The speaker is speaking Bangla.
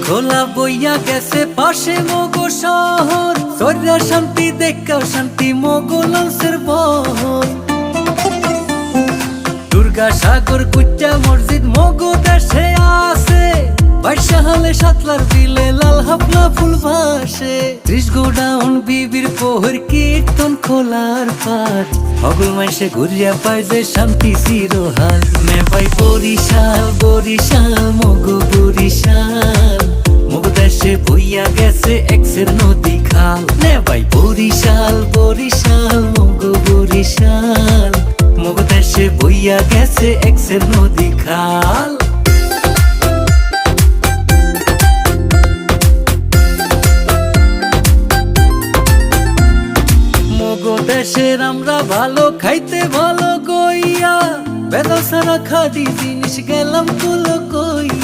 খোলা বইয়া গেছে পাশে মগো শহর, সর্যা শান্তি দেখা শান্তি মগো লঞ্চের বহর। দুর্গা সাগর কুচ্চা মসজিদ মগো দেশে আছে, বাইশা হলে সাতলার বিলে লাল হাফলা ফুল ভাসে। 30 গোডাউন বিবির পোহর কীর্তন খোলার পাট, হগল মাইসে ঘুরিয়া পায় যে শান্তি চিরহাল। মে পাই বরিশাল বরিশাল মগো বরিশাল, মগো দেশে বইয়া গেছে এক্সের নদী খাল। নে ভাই বরিশাল বরিশাল মগো বরিশাল, মগো দেশে বইয়া গেছে এক্সের নদী খাল। মগো দেশের আমরা ভালো খাইতে ভালো গইয়া, বেদা সারা খাদি জিনিস গেলাম কুলো